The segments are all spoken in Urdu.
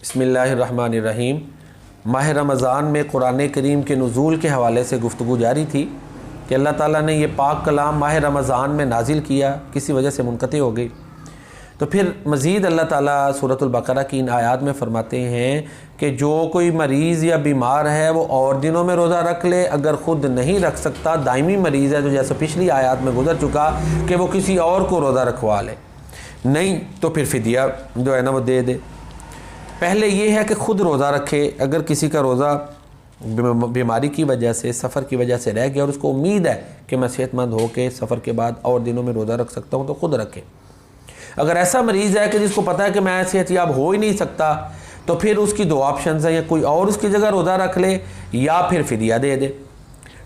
بسم اللہ الرحمن الرحیم۔ ماہ رمضان میں قرآن کریم کے نزول کے حوالے سے گفتگو جاری تھی کہ اللہ تعالیٰ نے یہ پاک کلام ماہ رمضان میں نازل کیا، کسی وجہ سے منقطع ہو گئی۔ تو پھر مزید اللہ تعالیٰ سورۃ البقرہ کی ان آیات میں فرماتے ہیں کہ جو کوئی مریض یا بیمار ہے وہ اور دنوں میں روزہ رکھ لے، اگر خود نہیں رکھ سکتا، دائمی مریض ہے جو جیسے پچھلی آیات میں گزر چکا کہ وہ کسی اور کو روزہ رکھوا لے، نہیں تو پھر فدیہ جو ہے نا وہ دے دے۔ پہلے یہ ہے کہ خود روزہ رکھے، اگر کسی کا روزہ بیماری کی وجہ سے، سفر کی وجہ سے رہ گیا اور اس کو امید ہے کہ میں صحت مند ہو کے سفر کے بعد اور دنوں میں روزہ رکھ سکتا ہوں تو خود رکھے۔ اگر ایسا مریض ہے کہ جس کو پتہ ہے کہ میں صحت یاب ہو ہی نہیں سکتا تو پھر اس کی دو آپشنز ہیں، یا کوئی اور اس کی جگہ روزہ رکھ لے یا پھر فدیہ دے دے۔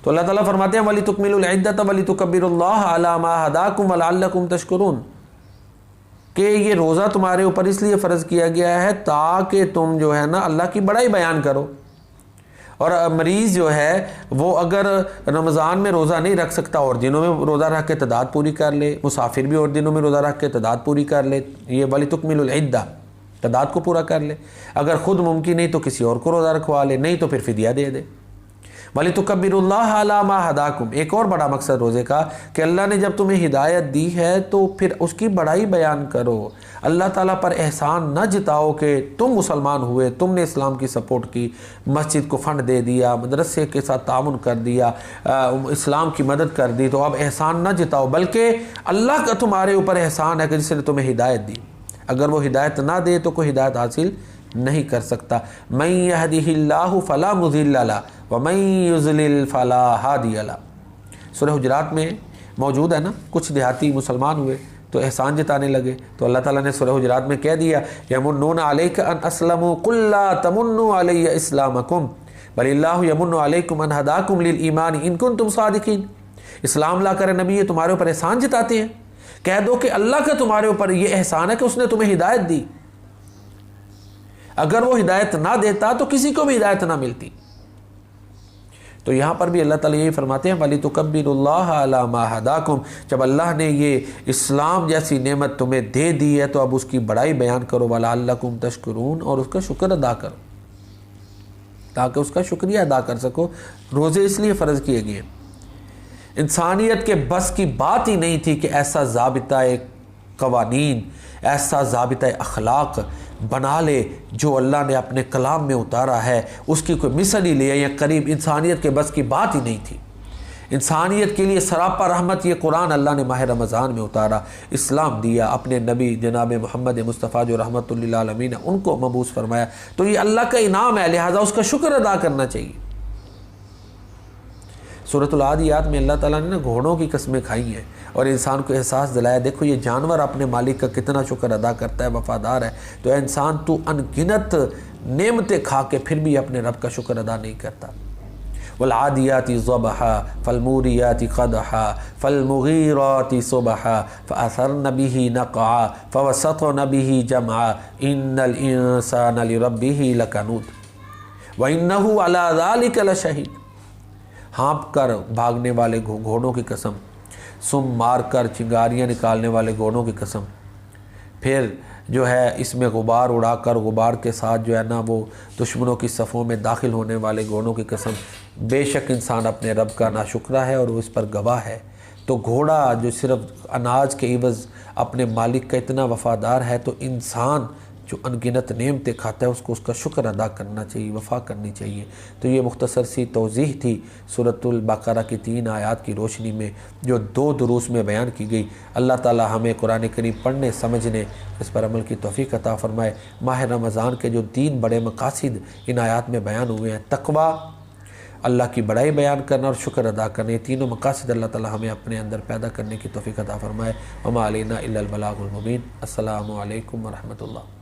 تو اللہ تعالیٰ فرماتے ہیں وَلِتُكْمِلُوا الْعِدَّةَ وَلِتُكَبِّرُوا اللَّهَ عَلَى مَا هَدَاكُمْ وَلَعَلَّكُمْ تَشْكُرُونَ، کہ یہ روزہ تمہارے اوپر اس لیے فرض کیا گیا ہے تاکہ تم جو ہے نا اللہ کی بڑائی بیان کرو۔ اور مریض جو ہے وہ اگر رمضان میں روزہ نہیں رکھ سکتا اور دنوں میں روزہ رکھ کے تعداد پوری کر لے، مسافر بھی اور دنوں میں روزہ رکھ کے تعداد پوری کر لے، یہ وَلِتُكْمِلُوا الْعِدَّةَ تعداد کو پورا کر لے۔ اگر خود ممکن نہیں تو کسی اور کو روزہ رکھوا لے، نہیں تو پھر فدیہ دے دے۔ وَلِتُكَبِّرُوا اللَّهَ عَلَى مَا هَدَاكُمْ، ایک اور بڑا مقصد روزے کا کہ اللہ نے جب تمہیں ہدایت دی ہے تو پھر اس کی بڑائی بیان کرو۔ اللہ تعالیٰ پر احسان نہ جتاؤ کہ تم مسلمان ہوئے، تم نے اسلام کی سپورٹ کی، مسجد کو فنڈ دے دیا، مدرسے کے ساتھ تعاون کر دیا، اسلام کی مدد کر دی، تو اب احسان نہ جتاؤ، بلکہ اللہ کا تمہارے اوپر احسان ہے کہ جس نے تمہیں ہدایت دی۔ اگر وہ ہدایت نہ دے تو کوئی ہدایت حاصل نہیں کر سکتا۔ مَن يَهْدِهِ اللَّهُ فَلَا مُضِلَّ لَهُ وَمَن يُضْلِلْ فَلَا هَادِيَ لَهُ۔ سورہ حجرات میں موجود ہے نا، کچھ دیہاتی مسلمان ہوئے تو احسان جتانے لگے، تو اللہ تعالیٰ نے سورہ حجرات میں کہہ دیا يَمُنُّونَ عَلَيْكَ أَنْ أَسْلَمُوا قُلْ لَا تَمُنُّوا عَلَيَّ إِسْلَامَكُمْ بَلِ اللَّهُ يَمُنُّ عَلَيْكُمْ أَنْ هَدَاكُمْ لِلْإِيمَانِ إِن كُنتُمْ صَادِقِينَ۔ اسلام لا کر نبی یہ تمہارے اوپر احسان جتاتے ہیں، کہہ دو کہ اللہ کا تمہارے اوپر یہ احسان ہے کہ اس نے تمہیں ہدایت دی۔ اگر وہ ہدایت نہ دیتا تو کسی کو بھی ہدایت نہ ملتی۔ تو یہاں پر بھی اللہ تعالیٰ یہی فرماتے ہیں وَلِتُكَبِّرُوا اللَّهَ عَلَى مَا هَدَاكُمْ، جب اللہ نے یہ اسلام جیسی نعمت تمہیں دے دی ہے تو اب اس کی بڑائی بیان کرو، وَلَعَلَّكُمْ تَشْكُرُونَ، اور اس کا شکر ادا کرو تاکہ اس کا شکریہ ادا کر سکو۔ روزے اس لیے فرض کیے گئے، انسانیت کے بس کی بات ہی نہیں تھی کہ ایسا ضابطہ قوانین، ایسا ضابطہ اخلاق بنا لے جو اللہ نے اپنے کلام میں اتارا ہے، اس کی کوئی مثل ہی لے یا قریب، انسانیت کے بس کی بات ہی نہیں تھی۔ انسانیت کے لیے سراپا رحمت یہ قرآن اللہ نے ماہ رمضان میں اتارا، اسلام دیا، اپنے نبی جناب محمد مصطفیٰ جو رحمت للعالمین ان کو مبعوث فرمایا، تو یہ اللہ کا انعام ہے، لہٰذا اس کا شکر ادا کرنا چاہیے۔ سورۃ العادیات میں اللہ تعالیٰ نے گھوڑوں کی قسمیں کھائی ہیں اور انسان کو احساس دلایا، دیکھو یہ جانور اپنے مالک کا کتنا شکر ادا کرتا ہے، وفادار ہے، تو انسان تو ان گنت نعمتیں کھا کے پھر بھی اپنے رب کا شکر ادا نہیں کرتا۔ والعادیات ضبحا فالموریات قدحا فالمغیرات صبحا فأثرن به نقعا فوسطن به جمعا ان الانسان لربه لکنود وانه على ذلك لشہید۔ ہانپ کر بھاگنے والے گھوڑوں کی قسم، سم مار کر چنگاریاں نکالنے والے گھوڑوں کی قسم، پھر جو ہے اس میں غبار اڑا کر غبار کے ساتھ جو ہے نا وہ دشمنوں کی صفوں میں داخل ہونے والے گھوڑوں کی قسم، بے شک انسان اپنے رب کا ناشکرہ ہے اور وہ اس پر گواہ ہے۔ تو گھوڑا جو صرف اناج کے عوض اپنے مالک کا اتنا وفادار ہے، تو انسان جو انگنت نعمتیں کھاتا ہے اس کو اس کا شکر ادا کرنا چاہیے، وفا کرنی چاہیے۔ تو یہ مختصر سی توضیح تھی سورۃ البقرہ کی 3 آیات کی روشنی میں جو 2 دروس میں بیان کی گئی۔ اللہ تعالی ہمیں قرآن کریم پڑھنے، سمجھنے، اس پر عمل کی توفیق عطا فرمائے۔ ماہ رمضان کے جو 3 بڑے مقاصد ان آیات میں بیان ہوئے ہیں، تقویٰ، اللہ کی بڑائی بیان کرنا اور شکر ادا کرنا، یہ تینوں مقاصد اللہ تعالی ہمیں اپنے اندر پیدا کرنے کی توفیق عطا فرمائے۔ وما علینا الا البلاغ المبین۔ السلام علیکم ورحمۃ اللہ۔